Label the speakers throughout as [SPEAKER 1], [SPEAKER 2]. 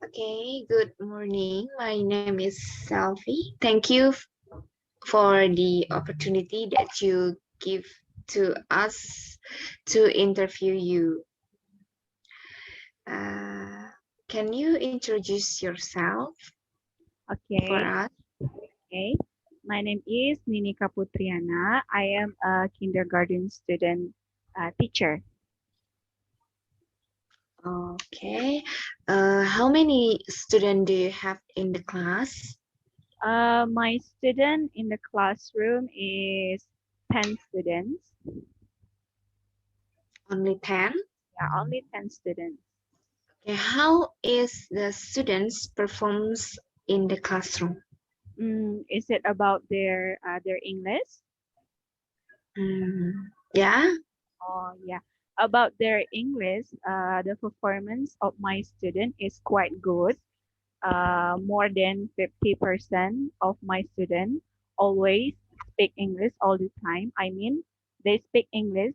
[SPEAKER 1] Okay, good morning. My name is Selfie. Thank you for the opportunity that you give to us to interview you. Uh, can you introduce yourself for
[SPEAKER 2] Okay,
[SPEAKER 1] us?
[SPEAKER 2] okay. My name is Ninika Putriana. I am a kindergarten student teacher.
[SPEAKER 1] Okay. How many students do you have in the class?
[SPEAKER 2] My student in the classroom is 10 students.
[SPEAKER 1] Only 10?
[SPEAKER 2] Yeah, only 10 students.
[SPEAKER 1] Okay. How is the students performs in the classroom?
[SPEAKER 2] Is it about their English?
[SPEAKER 1] Yeah.
[SPEAKER 2] Oh, yeah. About their English, the performance of my student is quite good. More than 50% of my students always speak English all the time. I mean, they speak English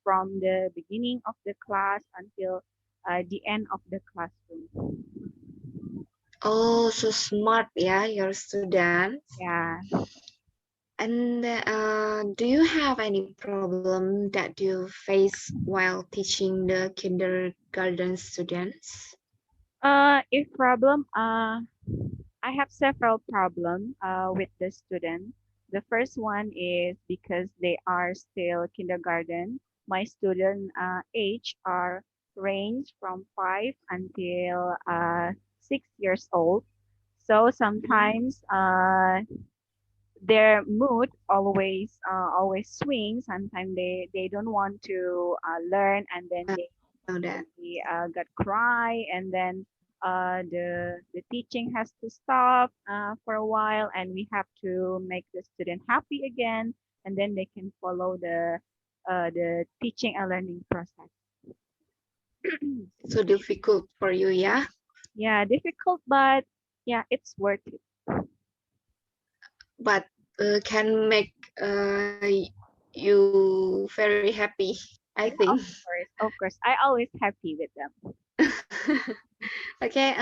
[SPEAKER 2] from the beginning of the class until the end of the classroom.
[SPEAKER 1] Oh, so smart, yeah, your students.
[SPEAKER 2] Yeah.
[SPEAKER 1] And do you have any problem that you face while teaching the kindergarten students?
[SPEAKER 2] If problem, I have several problems with the student. The first one is because they are still kindergarten. My student age are range from 5 until 6 years old. So
[SPEAKER 1] Mhm.
[SPEAKER 2] sometimes their mood always swings. Sometimes they don't want to learn, and then
[SPEAKER 1] Yeah, I know that.
[SPEAKER 2] they got cry, and then the teaching has to stop for a while, and we have to make the student happy again, and then they can follow the teaching and learning process.
[SPEAKER 1] So difficult for you, yeah?
[SPEAKER 2] Yeah, difficult, but yeah, it's worth it.
[SPEAKER 1] But can make you very happy, I
[SPEAKER 2] Yeah,
[SPEAKER 1] think.
[SPEAKER 2] of course, I always happy with them.
[SPEAKER 1] Okay,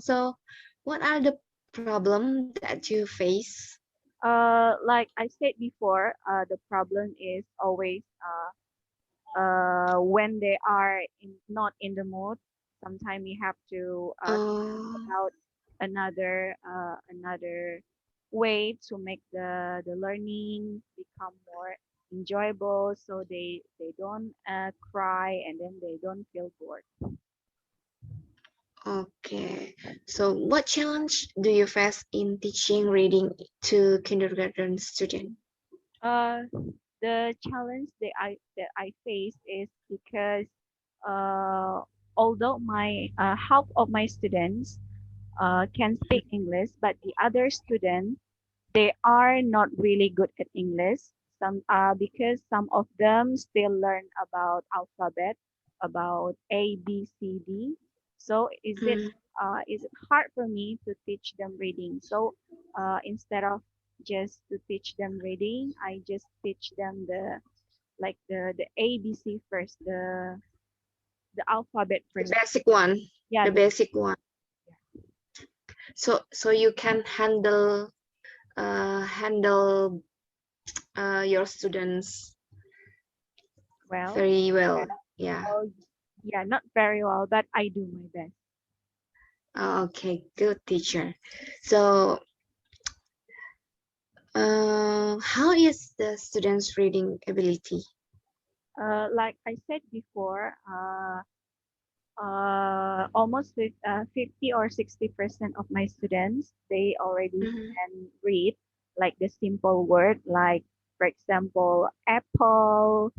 [SPEAKER 1] so what are the problems that you face?
[SPEAKER 2] Like I said before, the problem is always when they are not in the mood. Sometimes we have to think
[SPEAKER 1] Oh,
[SPEAKER 2] about another way to make the learning become more enjoyable, so they don't cry, and then they don't feel bored.
[SPEAKER 1] okay. So what challenge do you face in teaching reading to kindergarten students?
[SPEAKER 2] Uh, the challenge that I face is because uh, although my half of my students can speak English, but the other students they are not really good at English. Some because some of them still learn about alphabet, about A, B, C, D. So
[SPEAKER 1] Mm,
[SPEAKER 2] is it hard for me to teach them reading? So instead of just to teach them reading, I just teach them the A, B, C first, the alphabet
[SPEAKER 1] the
[SPEAKER 2] first.
[SPEAKER 1] basic one,
[SPEAKER 2] Yeah,
[SPEAKER 1] the
[SPEAKER 2] the
[SPEAKER 1] basic one. So you can handle your students
[SPEAKER 2] well.
[SPEAKER 1] very well. Yeah.
[SPEAKER 2] Oh, yeah, not very well, but I do my best.
[SPEAKER 1] Okay, good teacher. So how is the students' reading ability?
[SPEAKER 2] Like I said before, almost with 50 or 60% of my students, they already
[SPEAKER 1] Mhm.
[SPEAKER 2] can read like the simple word, like for example, apple,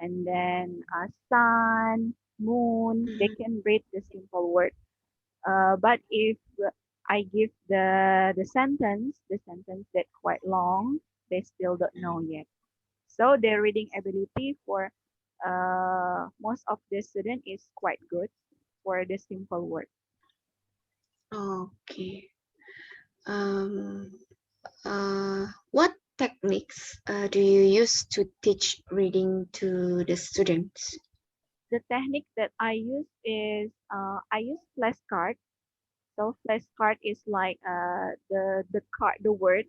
[SPEAKER 2] and then sun, moon. They
[SPEAKER 1] Mhm.
[SPEAKER 2] can read the simple word. But if I give the sentence that quite long, they still don't know yet. So their reading ability for most of the student is quite good for the simple word.
[SPEAKER 1] Okay. Um, what techniques do you use to teach reading to the students?
[SPEAKER 2] The technique that I use is I use flashcard. So flashcard is like the card, the word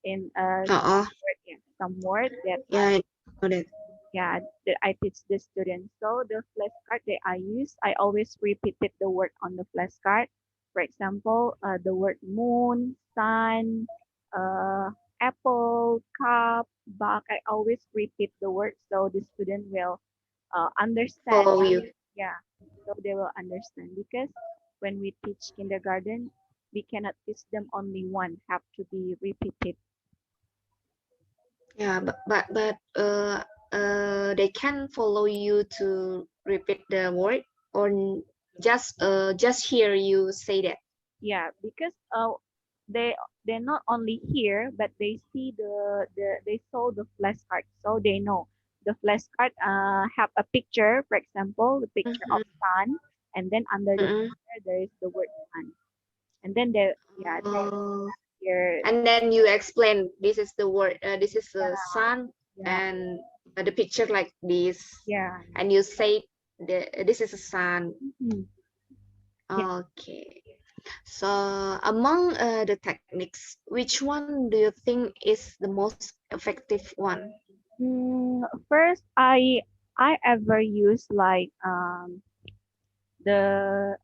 [SPEAKER 2] in
[SPEAKER 1] Uh-uh.
[SPEAKER 2] yeah, some word that
[SPEAKER 1] Yeah, I know that.
[SPEAKER 2] yeah that I teach the students. So the flashcard that I use, I always repeated the word on the flashcard. For example, the word moon, sun, uh, apple, cup, bag. I always repeat the word so the student will understand.
[SPEAKER 1] Follow you.
[SPEAKER 2] Yeah, so they will understand because when we teach kindergarten, we cannot teach them only one, have to be repeated.
[SPEAKER 1] Yeah, but they can follow you to repeat the word or just hear you say that.
[SPEAKER 2] Yeah, because they they're not only here, but they see they saw the flashcard, so they know the flashcard have a picture, for example, the picture of
[SPEAKER 1] Mhm,
[SPEAKER 2] sun, and then under the
[SPEAKER 1] mhm.
[SPEAKER 2] picture there is the word sun, and then they yeah they
[SPEAKER 1] Oh,
[SPEAKER 2] hear
[SPEAKER 1] and then you explain this is the word, this is the
[SPEAKER 2] yeah
[SPEAKER 1] sun,
[SPEAKER 2] yeah
[SPEAKER 1] and the picture like this,
[SPEAKER 2] yeah
[SPEAKER 1] and you say this is a sun.
[SPEAKER 2] mhm, yeah.
[SPEAKER 1] Okay. So among the techniques, which one do you think is the most effective one?
[SPEAKER 2] First, I ever use like the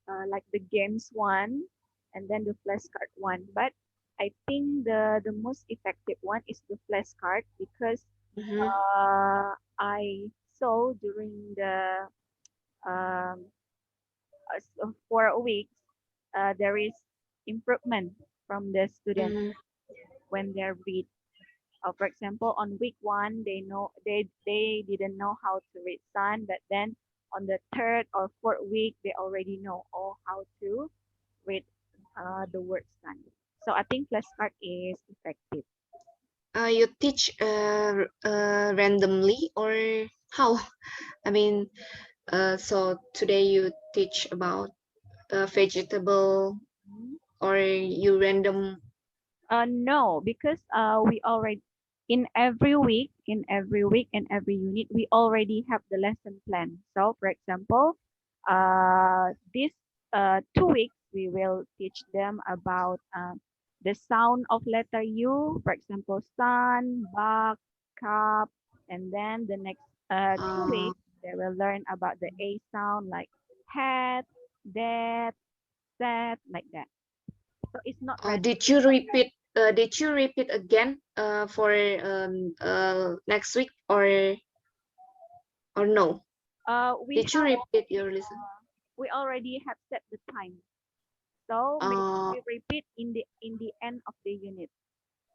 [SPEAKER 2] games one and then the flashcard one. But I think the most effective one is the flashcard because
[SPEAKER 1] Mm-hmm.
[SPEAKER 2] I saw during the um, for a week there is improvement from the student
[SPEAKER 1] Mm-hmm.
[SPEAKER 2] when they read. For example, on week one, they didn't know how to read sun, but then on the third or fourth week, they already know all how to read the word sun. So I think flashcard is effective.
[SPEAKER 1] You teach randomly or how? I mean, so today you teach about vegetable
[SPEAKER 2] Mhm.
[SPEAKER 1] or you random.
[SPEAKER 2] No, because we already in every week and every unit, we already have the lesson plan. So, for example, this 2 weeks we will teach them about the sound of letter U. For example, sun, bug, cup, and then the next two
[SPEAKER 1] Uh,
[SPEAKER 2] weeks they will learn about the A sound like hat, that, set, like that. So it's not random.
[SPEAKER 1] did you repeat? Did you repeat again for next week or no?
[SPEAKER 2] We
[SPEAKER 1] Did you
[SPEAKER 2] have
[SPEAKER 1] repeat your lesson?
[SPEAKER 2] we already have set the time. So maybe
[SPEAKER 1] Uh,
[SPEAKER 2] we repeat in the end of the unit,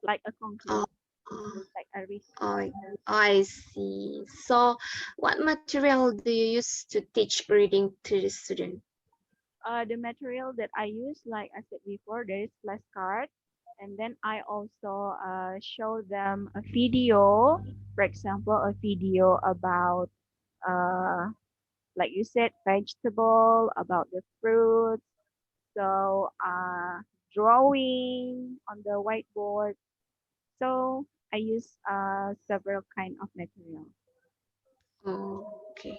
[SPEAKER 2] like a
[SPEAKER 1] uh,
[SPEAKER 2] conclusion,
[SPEAKER 1] uh,
[SPEAKER 2] like a
[SPEAKER 1] I I see. So, what material do you use to teach reading to the student?
[SPEAKER 2] the material that I use, like I said before, there is flashcard, and then I also show them a video, for example, a video about uh, like you said, vegetable, about the fruits. So drawing on the whiteboard. So I use several kind of material.
[SPEAKER 1] Oh, okay.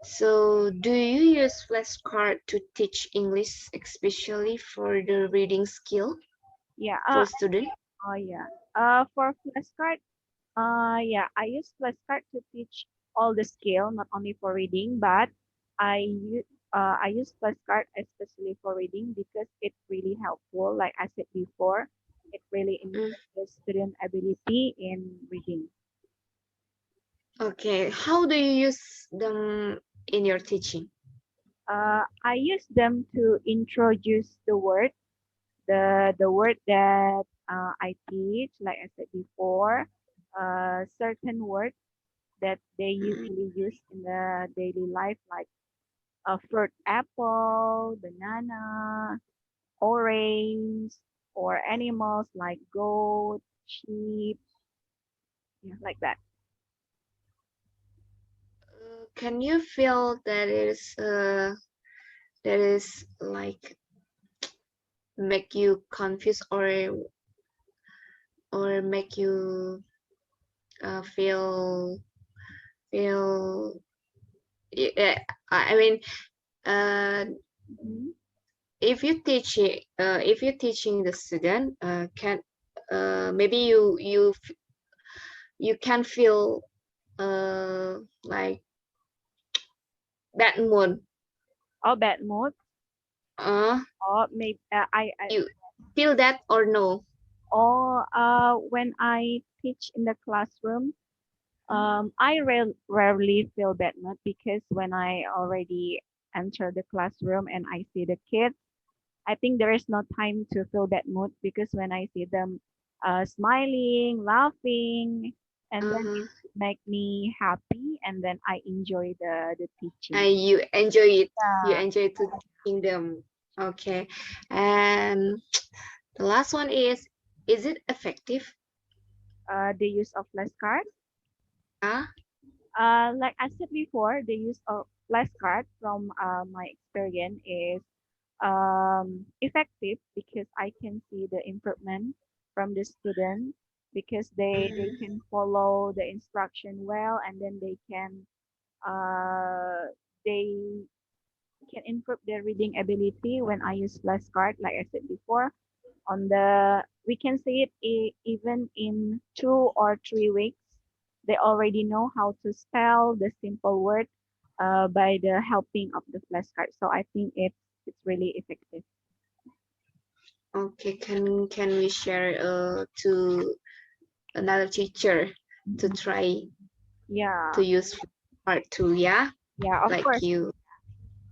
[SPEAKER 1] So, do you use flashcard to teach English, especially for the reading skill
[SPEAKER 2] Yeah.
[SPEAKER 1] for student?
[SPEAKER 2] Oh yeah. For flashcard, yeah, I use flashcard to teach all the skill, not only for reading, but I use flashcard especially for reading because it's really helpful. Like I said before, it really
[SPEAKER 1] Mm,
[SPEAKER 2] improves the student ability in reading.
[SPEAKER 1] okay. How do you use them in your teaching?
[SPEAKER 2] I use them to introduce the word that I teach. Like I said before, certain words that they
[SPEAKER 1] Mm,
[SPEAKER 2] usually use in the daily life, like fruit, apple, banana, orange, or animals like goat, sheep, yeah, like that.
[SPEAKER 1] can you feel that is like make you confused or make you feel yeah, I mean uh,
[SPEAKER 2] Mhm.
[SPEAKER 1] if you teach it, if you're teaching the student, can maybe you can feel like bad mood.
[SPEAKER 2] Or bad mood,
[SPEAKER 1] Uh,
[SPEAKER 2] or maybe
[SPEAKER 1] you feel that or no?
[SPEAKER 2] or when I teach in the classroom, I rarely feel bad mood because when I already enter the classroom and I see the kids, I think there is no time to feel bad mood because when I see them smiling, laughing, and then
[SPEAKER 1] Uh-huh.
[SPEAKER 2] it make me happy, and then I enjoy the teaching.
[SPEAKER 1] And you enjoy it. You
[SPEAKER 2] Yeah,
[SPEAKER 1] enjoy to teaching them. Okay. And the last one is it effective?
[SPEAKER 2] the use of flashcards.
[SPEAKER 1] Ah,
[SPEAKER 2] Like I said before, the use of flashcard from my experience is effective because I can see the improvement from the student because they
[SPEAKER 1] mhm.
[SPEAKER 2] can follow the instruction well, and then they can improve their reading ability when I use flashcard, like I said before. On the we can see it even in 2 or 3 weeks, they already know how to spell the simple word by the helping of the flashcard. So I think it's really effective.
[SPEAKER 1] Okay. Can we share to another teacher to
[SPEAKER 2] Mhm.
[SPEAKER 1] try
[SPEAKER 2] Yeah,
[SPEAKER 1] to use part two? Yeah,
[SPEAKER 2] yeah, of
[SPEAKER 1] like
[SPEAKER 2] course.
[SPEAKER 1] you.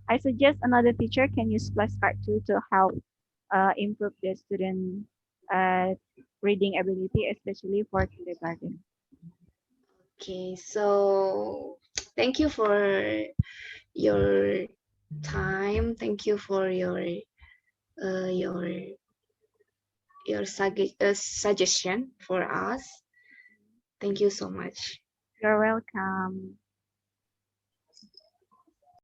[SPEAKER 2] I suggest another teacher can use flashcard too to help improve the student uh, reading ability, especially for kindergarten.
[SPEAKER 1] Okay. So thank you for your time. Thank you for uh, your suggestion for us. Thank you so much.
[SPEAKER 2] You're welcome.